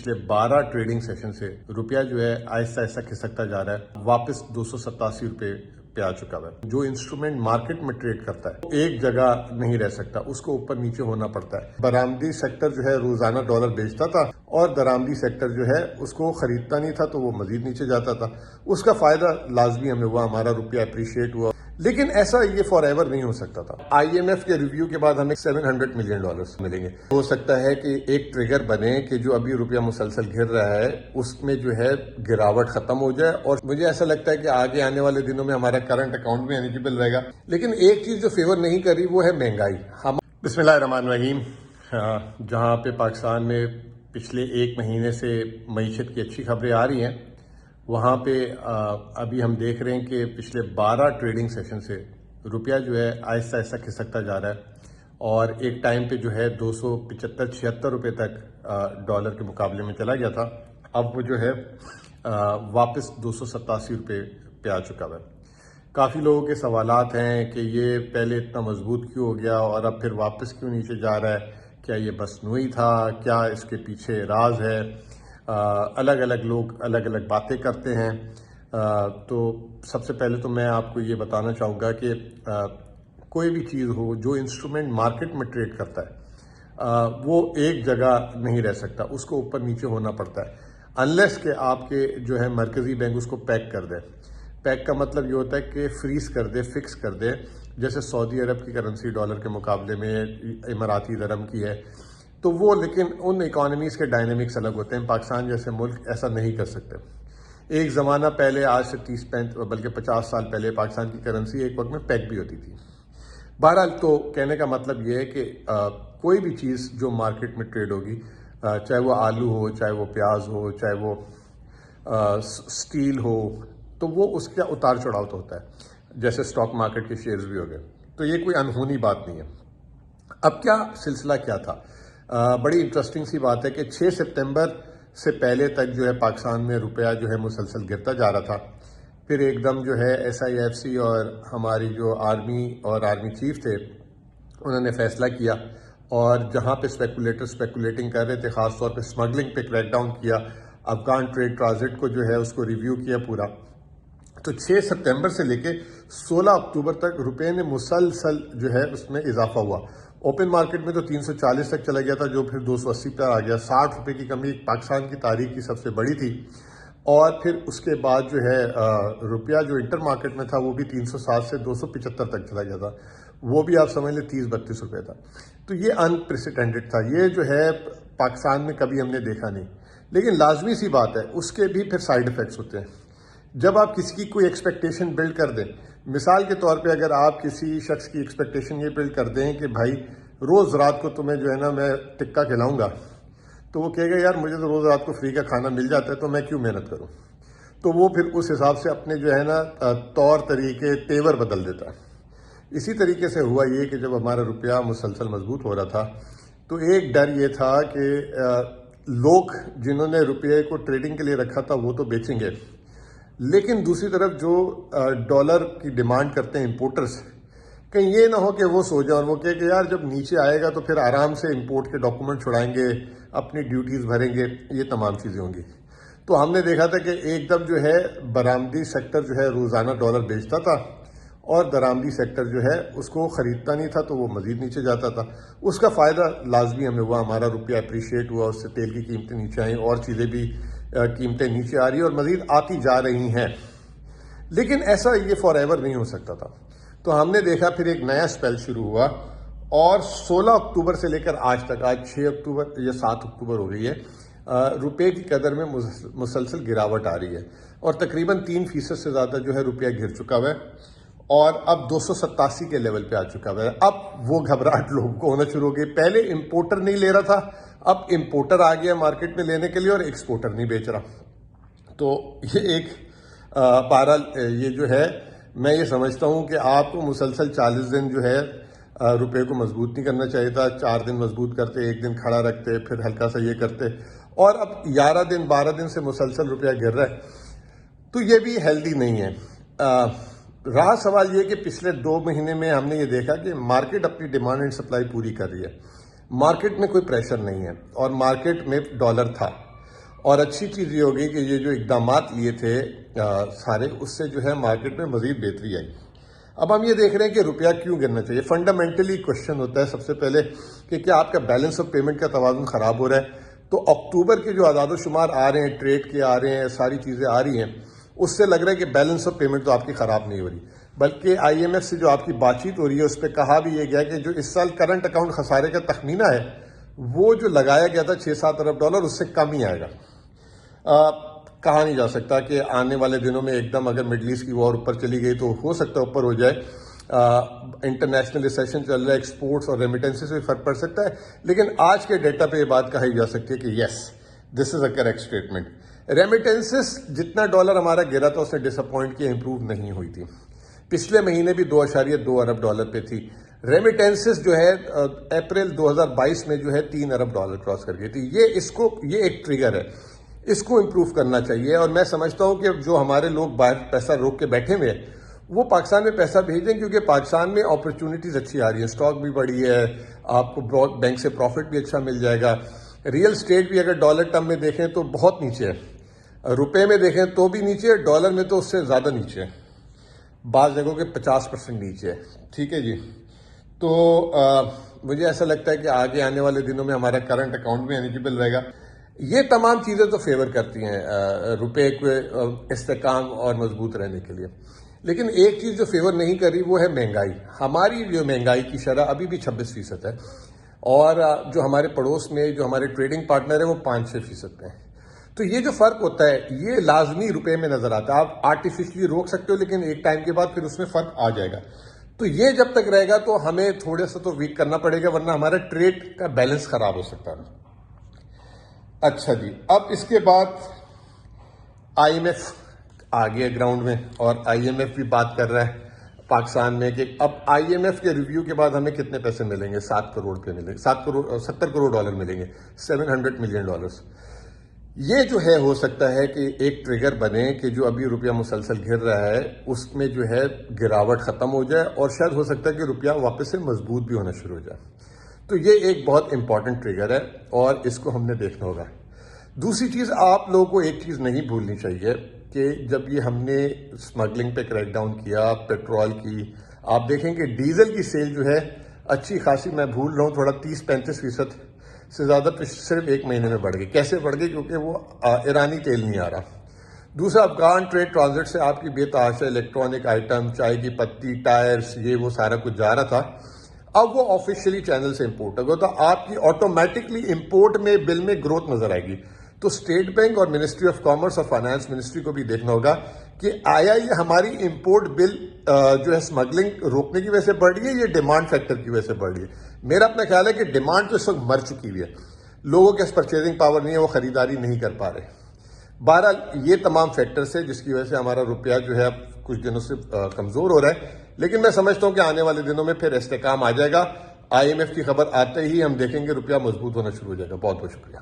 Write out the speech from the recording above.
پچھلے 12 trading session سے روپیہ جو ہے آہستہ آہستہ کھسکتا جا رہا ہے، واپس 287 روپے پہ آ چکا ہے۔ جو انسٹرومنٹ مارکیٹ میں ٹریڈ کرتا ہے ایک جگہ نہیں رہ سکتا، اس کو اوپر نیچے ہونا پڑتا ہے۔ برآمدی سیکٹر جو ہے روزانہ ڈالر بیچتا تھا اور درآمدی سیکٹر جو ہے اس کو خریدتا نہیں تھا تو وہ مزید نیچے جاتا تھا۔ اس کا فائدہ لازمی ہمیں ہوا، ہمارا روپیہ اپریشیٹ ہوا، لیکن ایسا یہ فار ایور نہیں ہو سکتا تھا۔ آئی ایم ایف کے ریویو کے بعد ہمیں $700 ملین ملیں گے۔ ہو سکتا ہے کہ ایک ٹریگر بنے کہ جو ابھی روپیہ مسلسل گر رہا ہے اس میں جو ہے گراوٹ ختم ہو جائے، اور مجھے ایسا لگتا ہے کہ آگے آنے والے دنوں میں ہمارا کرنٹ اکاؤنٹ بھی ایلیجیبل رہے گا۔ لیکن ایک چیز جو فیور نہیں کر رہی وہ ہے مہنگائی۔ بسم اللہ الرحمن الرحیم۔ جہاں پہ پاکستان میں پچھلے ایک مہینے سے معیشت کی اچھی خبریں آ رہی ہیں، وہاں پہ ابھی ہم دیکھ رہے ہیں کہ پچھلے 12 ٹریڈنگ سیشن سے روپیہ جو ہے آہستہ آہستہ کھسکتا جا رہا ہے، اور ایک ٹائم پہ جو ہے 275-76 روپے تک ڈالر کے مقابلے میں چلا گیا تھا۔ اب وہ جو ہے واپس 287 روپے پہ آ چکا ہے۔ کافی لوگوں کے سوالات ہیں کہ یہ پہلے اتنا مضبوط کیوں ہو گیا اور اب پھر واپس کیوں نیچے جا رہا ہے، کیا یہ مصنوعی تھا، کیا اس کے پیچھے راز ہے؟ الگ الگ لوگ الگ الگ باتیں کرتے ہیں۔ تو سب سے پہلے تو میں آپ کو یہ بتانا چاہوں گا کہ کوئی بھی چیز ہو جو انسٹرومنٹ مارکیٹ میں ٹریڈ کرتا ہے وہ ایک جگہ نہیں رہ سکتا، اس کو اوپر نیچے ہونا پڑتا ہے، انلیس کہ آپ کے جو ہے مرکزی بینک اس کو پیک کر دے۔ پیک کا مطلب یہ ہوتا ہے کہ فریز کر دے، فکس کر دے، جیسے سعودی عرب کی کرنسی ڈالر کے مقابلے میں اماراتی درہم کی ہے۔ تو وہ لیکن ان اکانومیز کے ڈائنامکس الگ ہوتے ہیں، پاکستان جیسے ملک ایسا نہیں کر سکتے۔ ایک زمانہ پہلے، آج سے 30 بلکہ 50 سال پہلے پاکستان کی کرنسی ایک وقت میں پیک بھی ہوتی تھی۔ بہرحال تو کہنے کا مطلب یہ ہے کہ کوئی بھی چیز جو مارکیٹ میں ٹریڈ ہوگی، چاہے وہ آلو ہو، چاہے وہ پیاز ہو، چاہے وہ سٹیل ہو، تو وہ اس کا اتار چڑھاؤ تو ہوتا ہے، جیسے سٹاک مارکیٹ کے شیئرز بھی ہو گئے۔ تو یہ کوئی انہونی بات نہیں ہے۔ اب کیا سلسلہ کیا تھا؟ بڑی انٹرسٹنگ سی بات ہے کہ 6 سپتمبر سے پہلے تک جو ہے پاکستان میں روپیہ جو ہے مسلسل گرتا جا رہا تھا۔ پھر ایک دم جو ہے SIFC اور ہماری جو آرمی اور آرمی چیف تھے انہوں نے فیصلہ کیا، اور جہاں پہ اسپیکولیٹنگ کر رہے تھے، خاص طور پہ اسمگلنگ پہ کریک ڈاؤن کیا، افغان ٹریڈ ٹرانزٹ کو جو ہے اس کو ریویو کیا پورا۔ تو 6 سپتمبر سے لے کے 16 اکتوبر تک روپے نے مسلسل جو ہے اس میں اضافہ ہوا۔ اوپن مارکیٹ میں تو 340 تک چلا گیا تھا، جو پھر 280 پر آ گیا۔ 60 روپے کی کمی پاکستان کی تاریخ کی سب سے بڑی تھی۔ اور پھر اس کے بعد جو ہے روپیہ جو انٹر مارکیٹ میں تھا وہ بھی 360 سے 275 تک چلا گیا تھا، وہ بھی آپ سمجھ لیں 30-32 روپے تھا۔ تو یہ انپریسیڈنٹڈ تھا، یہ جو ہے پاکستان میں کبھی ہم نے دیکھا نہیں۔ لیکن لازمی سی بات ہے، اس کے بھی پھر سائیڈ ایفیکٹس ہوتے ہیں۔ جب آپ کسی کی کوئی ایکسپیکٹیشن بلڈ کر دیں، مثال کے طور پہ اگر آپ کسی شخص کی ایکسپیکٹیشن یہ بلڈ کر دیں کہ بھائی روز رات کو تمہیں جو ہے نا میں ٹکا کھلاؤں گا، تو وہ کہے گا یار مجھے تو روز رات کو فری کا کھانا مل جاتا ہے تو میں کیوں محنت کروں؟ تو وہ پھر اس حساب سے اپنے جو ہے نا طور طریقے تیور بدل دیتا ہے۔ اسی طریقے سے ہوا یہ کہ جب ہمارا روپیہ مسلسل مضبوط ہو رہا تھا تو ایک ڈر یہ تھا کہ لوگ جنہوں نے روپیے کو ٹریڈنگ کے لیے رکھا تھا وہ تو بیچیں گے، لیکن دوسری طرف جو ڈالر کی ڈیمانڈ کرتے ہیں امپورٹرز، کہیں یہ نہ ہو کہ وہ سو جائیں اور وہ کہے کہ یار جب نیچے آئے گا تو پھر آرام سے امپورٹ کے ڈاکومنٹ چھڑائیں گے، اپنی ڈیوٹیز بھریں گے، یہ تمام چیزیں ہوں گی۔ تو ہم نے دیکھا تھا کہ ایک دم جو ہے برآمدی سیکٹر جو ہے روزانہ ڈالر بیچتا تھا اور درآمدی سیکٹر جو ہے اس کو خریدتا نہیں تھا تو وہ مزید نیچے جاتا تھا۔ اس کا فائدہ لازمی ہمیں ہوا، ہمارا روپیہ اپریشیٹ ہوا، اس سے تیل کی قیمتیں نیچے آئیں، اور چیزیں بھی قیمتیں نیچے آ رہی ہیں اور مزید آتی جا رہی ہیں۔ لیکن ایسا یہ فار ایور نہیں ہو سکتا تھا۔ تو ہم نے دیکھا پھر ایک نیا اسپیل شروع ہوا، اور 16 اکتوبر سے لے کر آج تک، آج 6 اکتوبر یا 7 اکتوبر ہو گئی ہے، روپے کی قدر میں مسلسل گراوٹ آ رہی ہے، اور تقریباً 3% سے زیادہ جو ہے روپیہ گر چکا ہوا ہے، اور اب 287 کے لیول پہ آ چکا ہوا ہے۔ اب وہ گھبراہٹ لوگوں کو ہونا شروع ہو گئی۔ پہلے امپورٹر نہیں لے رہا تھا، اب امپورٹر آ گیا مارکیٹ میں لینے کے لیے اور ایکسپورٹر نہیں بیچ رہا۔ تو یہ ایک بہرحال یہ جو ہے میں یہ سمجھتا ہوں کہ آپ کو مسلسل 40 دن جو ہے روپے کو مضبوط نہیں کرنا چاہیے تھا۔ 4 دن مضبوط کرتے، 1 دن کھڑا رکھتے، پھر ہلکا سا یہ کرتے، اور اب 11 دن 12 دن سے مسلسل روپیہ گر رہا ہے، تو یہ بھی ہیلدی نہیں ہے۔ رہا سوال یہ کہ پچھلے 2 مہینے میں ہم نے یہ دیکھا کہ مارکیٹ اپنی ڈیمانڈ اینڈ سپلائی پوری کر رہی ہے، مارکیٹ میں کوئی پریشر نہیں ہے، اور مارکیٹ میں ڈالر تھا۔ اور اچھی چیز یہ ہوگی کہ یہ جو اقدامات لیے تھے سارے، اس سے جو ہے مارکیٹ میں مزید بہتری آئی۔ اب ہم یہ دیکھ رہے ہیں کہ روپیہ کیوں گرنا چاہیے۔ فنڈامنٹلی کوشچن ہوتا ہے سب سے پہلے کہ کیا آپ کا بیلنس آف پیمنٹ کا توازن خراب ہو رہا ہے؟ تو اکتوبر کے جو اعداد و شمار آ رہے ہیں، ٹریڈ کے آ رہے ہیں، ساری چیزیں آ رہی ہیں، اس سے لگ رہا ہے کہ بیلنس آف پیمنٹ تو آپ کی خراب نہیں ہو رہی، بلکہ آئی ایم ایف سے جو آپ کی بات چیت ہو رہی ہے اس پہ کہا بھی یہ گیا کہ جو اس سال کرنٹ اکاؤنٹ خسارے کا تخمینہ ہے وہ جو لگایا گیا تھا 6-7 ارب ڈالر، اس سے کم ہی آئے گا۔ کہا نہیں جا سکتا کہ آنے والے دنوں میں ایک دم اگر مڈل ایسٹ کی وار اوپر چلی گئی تو ہو سکتا ہے اوپر ہو جائے، انٹرنیشنل ریسیشن چل رہا ہے، ایکسپورٹس اور ریمیٹنسز میں فرق پڑ سکتا ہے، لیکن آج کے ڈیٹا پہ یہ بات کہی جا سکتی ہے کہ یس، دس از اے کریکٹ اسٹیٹمنٹ۔ ریمیٹنسز جتنا ڈالر ہمارا گرا تھا اس نے ڈس اپوائنٹ کی، امپروو نہیں ہوئی تھی۔ پچھلے مہینے بھی 2.2 ارب ڈالر پہ تھی۔ ریمیٹنسز جو ہے اپریل 2022 میں جو ہے 3 ارب ڈالر کراس کر گئی تھی۔ یہ ایک ٹریگر ہے، اس کو امپروو کرنا چاہیے، اور میں سمجھتا ہوں کہ جو ہمارے لوگ باہر پیسہ روک کے بیٹھے ہوئے ہیں وہ پاکستان میں پیسہ بھیجیں، کیونکہ پاکستان میں اپرچونیٹیز اچھی آ رہی ہیں، اسٹاک بھی بڑھی ہے، آپ کو بینک سے پروفٹ بھی اچھا مل جائے گا۔ ریئل اسٹیٹ بھی اگر ڈالر ٹرم میں دیکھیں تو بہت نیچے ہے، روپے میں دیکھیں تو بھی نیچے ہے، ڈالر میں تو اس سے زیادہ نیچے ہے، بعض جگہوں کے 50% نیچے ہے۔ ٹھیک ہے جی، تو مجھے ایسا لگتا ہے کہ آگے آنے والے دنوں میں ہمارا کرنٹ اکاؤنٹ بھی ایلیجیبل رہے گا۔ یہ تمام چیزیں تو فیور کرتی ہیں روپے کے استحکام اور مضبوط رہنے کے لیے، لیکن ایک چیز جو فیور نہیں کر رہی وہ ہے مہنگائی۔ ہماری جو مہنگائی کی شرح ابھی بھی 26% ہے، اور جو ہمارے پڑوس میں جو ہمارے ٹریڈنگ پارٹنر ہیں وہ 5-6% پہ ہیں۔ تو یہ جو فرق ہوتا ہے یہ لازمی روپے میں نظر آتا ہے۔ آپ آرٹیفیشلی روک سکتے ہو، لیکن ایک ٹائم کے بعد پھر اس میں فرق آ جائے گا۔ تو یہ جب تک رہے گا تو ہمیں تھوڑا سا تو ویک کرنا پڑے گا، ورنہ ہمارا ٹریڈ کا بیلنس خراب ہو سکتا ہے۔ اچھا جی، اب اس کے بعد آئی ایم ایف آ گیا گراؤنڈ میں، اور آئی ایم ایف بھی بات کر رہا ہے پاکستان میں کہ اب آئی ایم ایف کے ریویو کے بعد ہمیں کتنے پیسے ملیں گے؟ 7 کروڑ پہ ملیں گے، 70 کروڑ ڈالر ملیں گے، $700 ملین۔ یہ جو ہے ہو سکتا ہے کہ ایک ٹریگر بنے کہ جو ابھی روپیہ مسلسل گر رہا ہے اس میں جو ہے گراوٹ ختم ہو جائے، اور شاید ہو سکتا ہے کہ روپیہ واپس سے مضبوط بھی ہونا شروع ہو جائے۔ تو یہ ایک بہت امپورٹنٹ ٹریگر ہے اور اس کو ہم نے دیکھنا ہوگا۔ دوسری چیز، آپ لوگوں کو ایک چیز نہیں بھولنی چاہیے کہ جب یہ ہم نے اسمگلنگ پہ کریک ڈاؤن کیا، پیٹرول کی، آپ دیکھیں کہ ڈیزل کی سیل جو ہے اچھی خاصی، میں بھول رہا ہوں تھوڑا، 30-35% سے زیادہ صرف ایک مہینے میں بڑھ گئی۔ کیسے بڑھ گئی؟ کیونکہ وہ ایرانی تیل نہیں آ رہا۔ دوسرا، افغان ٹریڈ ٹرانزٹ سے آپ کی بے تحاشا الیکٹرانک آئٹم، چائے کی پتی، ٹائرز، یہ وہ سارا کچھ جا رہا تھا، اب وہ آفیشیلی چینل سے امپورٹ ہوگا، تو آپ کی آٹومیٹکلی امپورٹ میں بل میں گروتھ نظر آئے گی۔ تو اسٹیٹ بینک اور منسٹری آف کامرس اور فائنانس منسٹری کو بھی دیکھنا ہوگا کہ آیا یہ ہماری امپورٹ بل جو ہے اسمگلنگ روکنے کی وجہ سے بڑھ رہی ہے، یہ ڈیمانڈ فیکٹر کی وجہ سے بڑھ رہی ہے۔ میرا اپنا خیال ہے کہ ڈیمانڈ تو اس وقت مر چکی ہوئی ہے، لوگوں کے پرچیزنگ پاور نہیں ہے، وہ خریداری نہیں کر پا رہے۔ بہرحال یہ تمام فیکٹرز ہے جس کی وجہ سے ہمارا روپیہ جو ہے اب کچھ دنوں سے کمزور ہو رہا ہے، لیکن میں سمجھتا ہوں کہ آنے والے دنوں میں پھر استحکام آ جائے گا۔ آئی ایم ایف کی خبر آتے ہی ہم دیکھیں گے روپیہ مضبوط ہونا شروع ہو جائے گا۔ بہت بہت شکریہ۔